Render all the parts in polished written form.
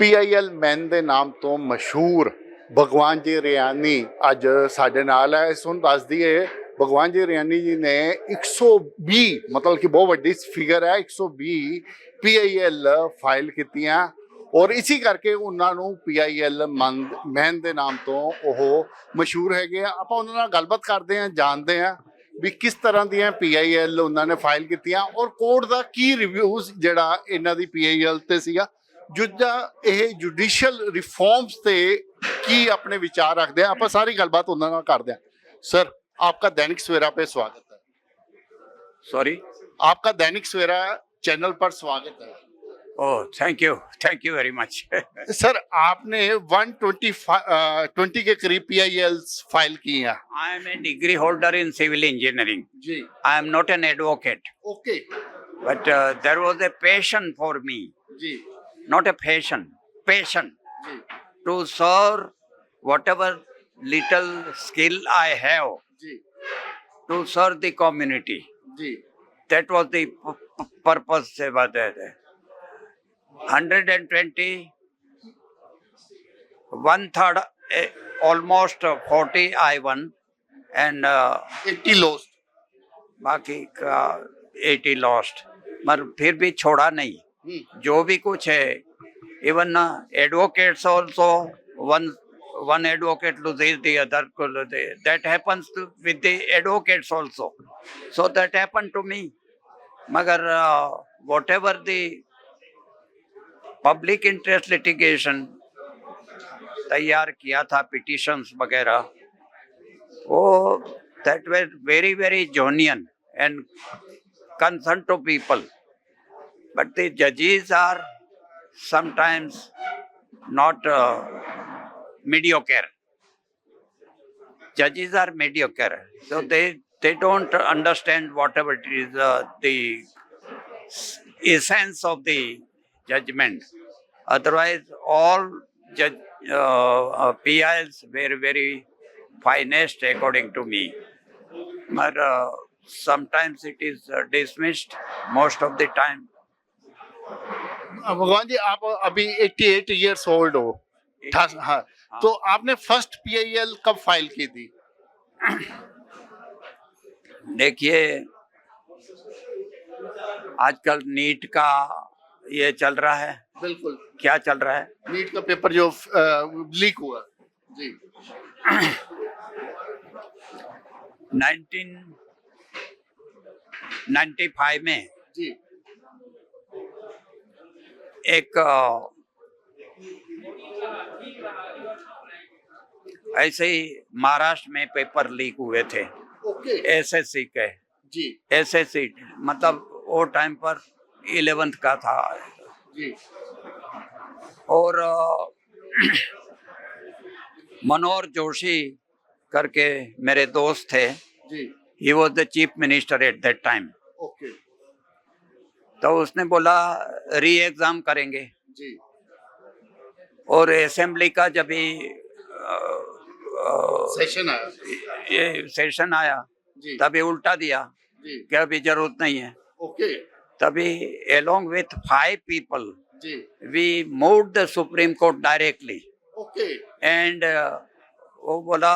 PIL ਮੈਨ ਦੇ ਨਾਮ ਤੋਂ ਮਸ਼ਹੂਰ ਭਗਵਾਨ ਜੀ ਰਿਆਨੀ ਅੱਜ ਸਾਡੇ ਨਾਲ ਹੈ। ਇਸ ਨੂੰ ਦੱਸ ਦਈਏ, ਭਗਵਾਨ ਜੀ ਰਿਆਨੀ ਜੀ ਨੇ 120 ਮਤਲਬ ਕਿ ਬਹੁਤ ਵੱਡੀ ਫਿਗਰ ਹੈ, 120 PIL ਫਾਈਲ ਕੀਤੀਆਂ ਔਰ ਇਸੇ ਕਰਕੇ ਉਹਨਾਂ ਨੂੰ PIL ਮੈਨ ਦੇ ਨਾਮ ਤੋਂ ਉਹ ਮਸ਼ਹੂਰ ਹੈਗੇ ਆ। ਆਪਾਂ ਉਹਨਾਂ ਨਾਲ ਗੱਲਬਾਤ ਕਰਦੇ ਹਾਂ, ਜਾਣਦੇ ਹਾਂ ਵੀ ਕਿਸ ਤਰ੍ਹਾਂ ਦੀਆਂ PIL ਉਹਨਾਂ ਨੇ ਫਾਈਲ ਕੀਤੀਆਂ ਔਰ ਕੋਰਟ ਦਾ ਕੀ ਰਿਵਿਊਜ਼ ਜਿਹੜਾ ਇਹਨਾਂ ਦੀ PIL ਤੇ ਸੀਗਾ, ਜਿੱਦਾਂ ਇਹ ਜੁਡੀਸ਼ੀਅਲ ਰਿਫॉर्म्स ਤੇ ਕੀ ਆਪਣੇ ਵਿਚਾਰ ਰੱਖਦੇ ਆ। ਆਪਾਂ ਸਾਰੀ ਗੱਲਬਾਤ ਉਹਨਾਂ ਨਾਲ ਕਰਦੇ ਹਾਂ। सर, आपका दैनिक सवेरा पे स्वागत है। सॉरी, आपका दैनिक सवेरा चैनल पर स्वागत है। Oh thank you very much. Sir, आपने 120 के करीब PIL फाइल की हैं। I am a degree holder in civil engineering जी। I am not an advocate okay. But there was a passion for me, जी। नॉट ए पैशन जी। To serve whatever little skill I have जी। to serve the community. जी। That was the purpose से बात है। 120, 1/3, almost 40 I won and 80 lost। बाकी का 80 lost, मगर फिर भी छोड़ा नहीं। जो भी कुछ है, even advocates also, one advocate loses, the other loses. That happens with the advocates also. So that happened to me. मगर whatever the public interest litigation तैयार किया था, petitions वगैरह, वो that were very very genuine and concerned to people. But the judges are sometimes not mediocre. Judges are mediocre, so they don't understand whatever it is the essence of the judgment. Otherwise, all PIs were very finest according to me. But sometimes it is dismissed. Most of the time. भगवान जी, आप अभी 88 years old हो। हाँ, तो आपने first PIL कब file की थी? देखिए, आजकल नीट का ये चल रहा है। बिल्कुल। क्या चल रहा है? नीट का पेपर जो लीक हुआ। जी। 1995 में जी। एक ऐसे ही महाराष्ट्र में पेपर लीक हुए थे। ओके। SSC के। जी। SSC मतलब वो टाइम पर 11th का था। जी। और मनोहर जोशी करके मेरे दोस्त थे। जी। He was the chief minister at that time. Okay. तो उसने बोला री एग्जाम करेंगे। जी। और असेंबली का जब भी सेशन आया तभी उल्टा दिया कि अभी जरूरत नहीं है। ओके। तभी along with 5 people जी। we moved the Supreme Court directly. Okay. And वो बोला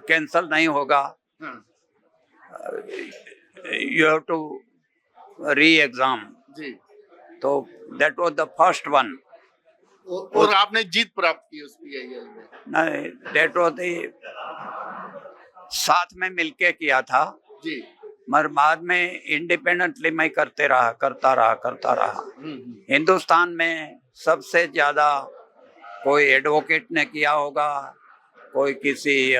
कैंसल नहीं होगा, you have to re-exam. जी। तो that was the first one. और आपने जीत प्राप्त की उस PIL में? नहीं, that was the साथ में मिलके किया था जी। मगर बाद में इंडिपेंडेंटली मैं करता रहा। हिंदुस्तान में सबसे ज्यादा कोई एडवोकेट ने किया होगा, कोई किसी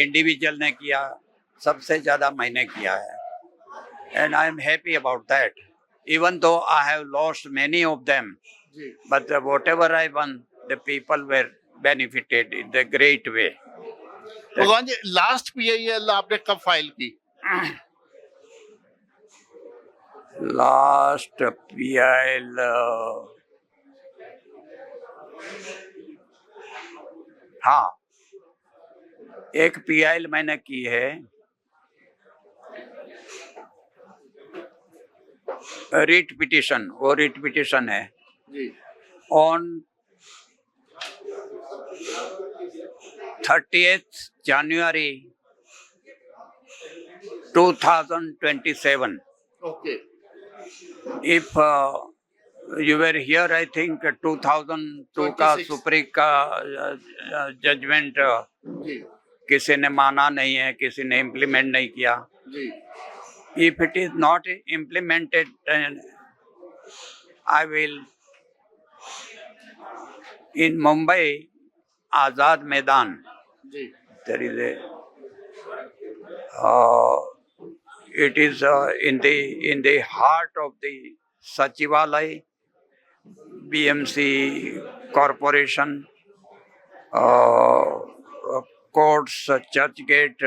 इंडिविजुअल ने किया, सबसे ज्यादा मैंने किया है। And I am happy about that, even though I have lost many of them, but whatever I won, the people were benefited in the great way. भगवान जी, लास्ट PIL आपने कब फाइल की? लास्ट PIL हाँ, एक PIL मैंने की है रिट पिटिशन, वो रिट पिटिशन है on 30th January 2027. Okay. If you were here, I think 2002 का 26. सुप्रीम का जजमेंट जी किसी ने माना नहीं है, किसी ने इम्प्लीमेंट नहीं किया. जी If it is not implemented, then I will in Mumbai, Azad Maidan. Ji There is a. It is in the heart of the Sachivalai, BMC Corporation, courts, Churchgate,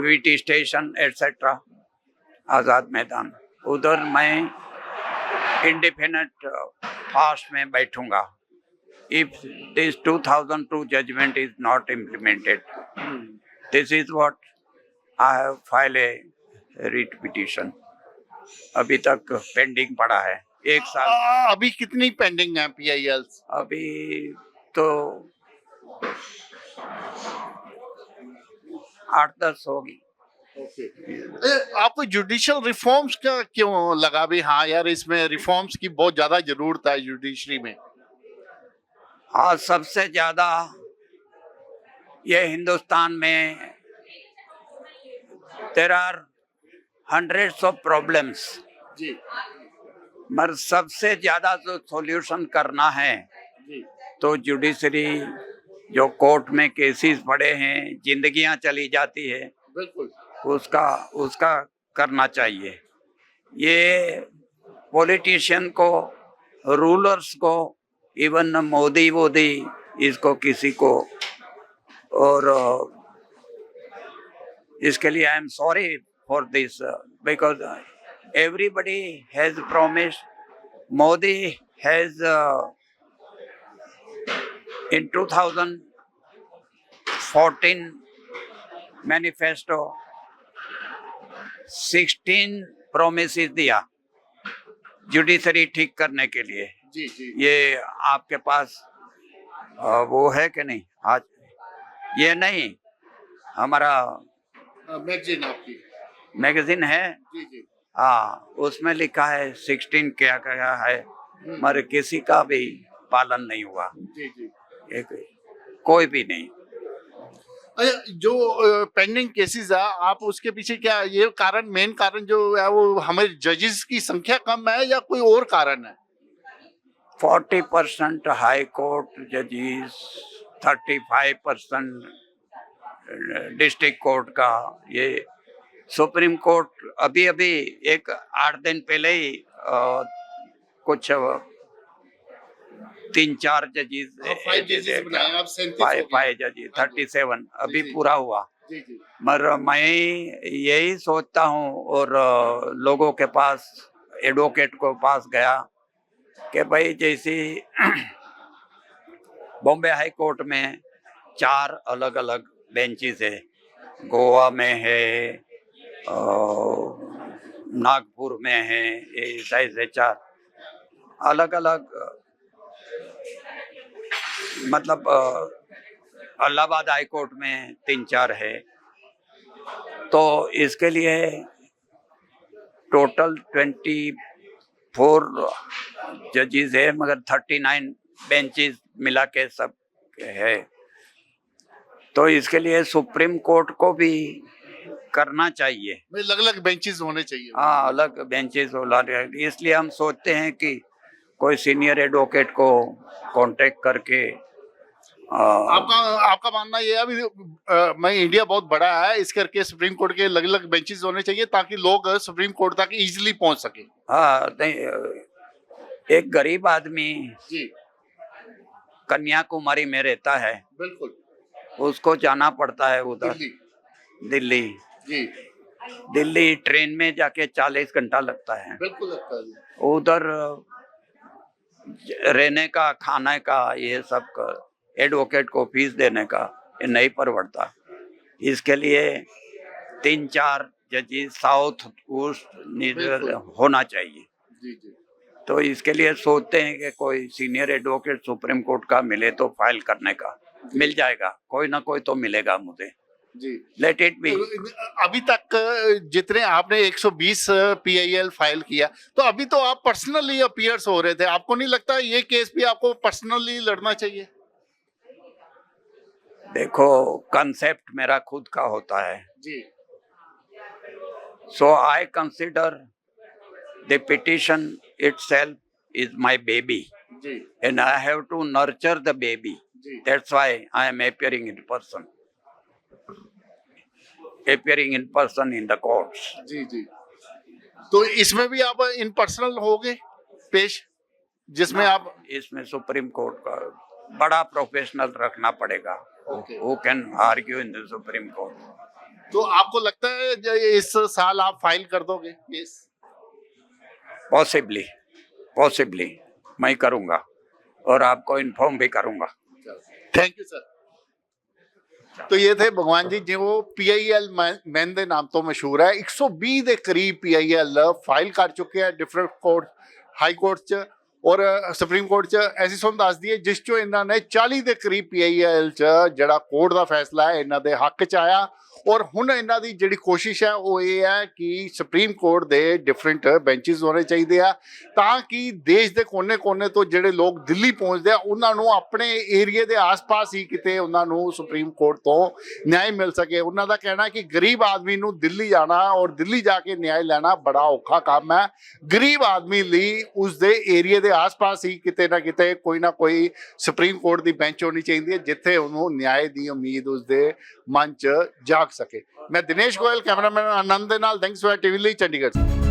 VT Station, etc. Azad Maidan. उधर मैं independent fast में बैठूंगा. If this 2002 judgment is not implemented, this is what I have filed a writ petition. अभी तक pending पड़ा है 1 साल. अभी कितनी पेंडिंग है PILs? अभी तो 8-10 होगी. आपको जुडिशियल रिफॉर्म्स का क्यों लगा भी हाँ यार इसमें रिफॉर्म्स की बहुत ज्यादा जरूरत है जुडिशरी में? हाँ, सबसे ज्यादा ये हिंदुस्तान में there are hundreds of problems. जी मगर सबसे ज्यादा जो सॉल्यूशन करना है जी तो जुडिशरी, जो कोर्ट में केसेस पड़े हैं, जिंदगियां चली जाती है, बिल्कुल उसका करना चाहिए. ये पॉलिटिशियन को, रूलर्स को, इवन मोदी इसको किसी को, और इसके लिए I am sorry for this because everybody has promised. Modi has in 2014 manifesto 16 promises दिया जुडिशरी ठीक करने के लिए. जी जी ये आपके पास वो है कि नहीं? आज ये नहीं, हमारा मैगजीन आपकी मैगजीन है. जी जी हाँ, उसमें लिखा है 16 क्या क्या है, मगर किसी का भी पालन नहीं हुआ. जी जी एक कोई भी नहीं. जो पेंडिंग केसेस है, आप उसके पीछे क्या ये कारण, मेन कारण जो है वो हमारे जजेस की संख्या कम है या कोई और कारण है? 40% हाई कोर्ट जजेस, 35% डिस्ट्रिक्ट कोर्ट का. ये सुप्रीम कोर्ट अभी एक 8 दिन पहले ही कुछ 3-4 जजेस, 5 जजेस बनाए, आप 37 हो गए. 5 जजेस, 37 अभी जी, जी. पूरा हुआ. जी जी मगर मैं यही सोचता हूँ और लोगों के पास, एडवोकेट को पास गया कि भाई जैसे बॉम्बे हाई कोर्ट में 4 अलग अलग बेंचेस है, गोवा में है, नागपुर में है, ऐसे 4 अलग अलग, मतलब इलाहाबाद हाई कोर्ट में 3-4 है. तो इसके लिए टोटल 24 जजेस है, मगर 39 बेंचेस मिला के सब है. तो इसके लिए सुप्रीम कोर्ट को भी करना चाहिए. अलग अलग बेंचेस होने चाहिए. हाँ, अलग बेंचेस होला. इसलिए हम सोचते हैं कि कोई सीनियर एडवोकेट को कांटेक्ट करके आपका मानना ये है अभी मैं इंडिया बहुत बड़ा है, इस करके सुप्रीम कोर्ट के अलग अलग बेंचेस होने चाहिए ताकि लोग सुप्रीम कोर्ट तक इजीली पहुंच सके. हाँ, नहीं, एक गरीब आदमी जी कन्याकुमारी में रहता है, बिल्कुल, उसको जाना पड़ता है उधर दिल्ली. जी दिल्ली ट्रेन में जाके 40 घंटा लगता है. बिल्कुल लगता है. उधर रहने का, खाने का, ये सब का, एडवोकेट को फीस देने का ये नहीं परवड़ता. इसके लिए 3-4 जजेस साउथ ईस्ट होना चाहिए. जी जी तो इसके लिए सोचते हैं कि कोई सीनियर एडवोकेट सुप्रीम कोर्ट का मिले तो फाइल करने का। मिल जाएगा, कोई ना कोई तो मिलेगा मुझे। जी, लेट इट बी। अभी तक जितने आपने 120 पीआईएल फाइल किया, तो अभी तो आप पर्सनली अपीयर्स हो रहे थे, आपको नहीं लगता ये केस भी आपको पर्सनली लड़ना चाहिए? देखो, कंसेप्ट मेरा खुद का होता है, जी so I consider the petition itself is my baby, ji and I have to nurture the baby. Ji That's why I am appearing in person in the courts. जी जी। तो इसमें भी आप इन पर्सनल होगे पेश, जिसमें आप इसमें सुप्रीम कोर्ट का बड़ा प्रोफेशनल रखना पड़ेगा, Okay. who can argue in the Supreme Court. तो आपको लगता है इस साल आप फाइल कर दोगे केस? पॉसिबली मैं करूंगा और आपको इन्फॉर्म भी करूंगा। Thank you sir. तो ये थे भगवान जी जो पीआईएल मैन ਦੇ ਨਾਮ ਤੋਂ ਮਸ਼ਹੂਰ ਹੈ। 120 ਦੇ ਕਰੀਬ ਪੀਆਈਐਲ ਫਾਈਲ ਕਰ ਚੁੱਕੇ ਆ ਡਿਫਰੈਂਟ ਕੋਰਟ, ਹਾਈ ਕੋਰਟ ਚ ਔਰ ਸੁਪਰੀਮ ਕੋਰਟ ਚ। ਐਸੀ ਤੁਹਾਨੂੰ ਦੱਸ ਦਈਏ ਜਿਸ ਚੋਂ ਇਹਨਾਂ ਨੇ 40 ਦੇ ਕਰੀਬ ਪੀਆਈਐਲ ਚ ਜਿਹੜਾ ਕੋਰਟ ਦਾ ਫੈਸਲਾ ਹੈ ਇਹਨਾਂ ਦੇ ਹੱਕ ਚ ਆਇਆ। ਔਰ ਹੁਣ ਇਹਨਾਂ ਦੀ ਜਿਹੜੀ ਕੋਸ਼ਿਸ਼ ਹੈ ਉਹ ਇਹ ਹੈ ਕਿ ਸੁਪਰੀਮ ਕੋਰਟ ਦੇ ਡਿਫਰੈਂਟ ਬੈਂਚਸ ਹੋਣੇ ਚਾਹੀਦੇ ਆ, ਤਾਂ ਕਿ ਦੇਸ਼ ਦੇ ਕੋਨੇ-ਕੋਨੇ ਤੋਂ ਜਿਹੜੇ ਲੋਕ ਦਿੱਲੀ ਪਹੁੰਚਦੇ ਆ ਉਹਨਾਂ ਨੂੰ ਆਪਣੇ ਏਰੀਏ ਦੇ ਆਸ-ਪਾਸ ਹੀ ਕਿਤੇ ਉਹਨਾਂ ਨੂੰ ਸੁਪਰੀਮ ਕੋਰਟ ਤੋਂ ਨਿਆਂ ਮਿਲ ਸਕੇ। ਉਹਨਾਂ ਦਾ ਕਹਿਣਾ ਕਿ ਗਰੀਬ ਆਦਮੀ ਨੂੰ ਦਿੱਲੀ ਜਾਣਾ ਔਰ ਦਿੱਲੀ ਜਾ ਕੇ ਨਿਆਂ ਲੈਣਾ ਬੜਾ ਔਖਾ ਕੰਮ ਹੈ। ਗਰੀਬ ਆਦਮੀ ਲਈ ਉਸਦੇ ਏਰੀਏ ਦੇ ਆਸ-ਪਾਸ ਹੀ ਕਿਤੇ ਨਾ ਕਿਤੇ ਕੋਈ ਨਾ ਕੋਈ ਸੁਪਰੀਮ ਕੋਰਟ ਦੀ ਬੈਂਚ ਹੋਣੀ ਚਾਹੀਦੀ ਹੈ ਜਿੱਥੇ ਉਹਨੂੰ ਨਿਆਂ ਦੀ ਉਮੀਦ ਉਸਦੇ ਮਨ 'ਚ ਜਾਗ ਸਕੇ। ਮੈਂ ਦਿਨੇਸ਼ ਗੋਇਲ, ਕੈਮਰਾਮੈਨ ਆਨੰਦ ਦੇ ਨਾਲ, ਥੈਂਕਸ ਫॉर ਟੀਵੀ ਲਈ, ਚੰਡੀਗੜ੍ਹ।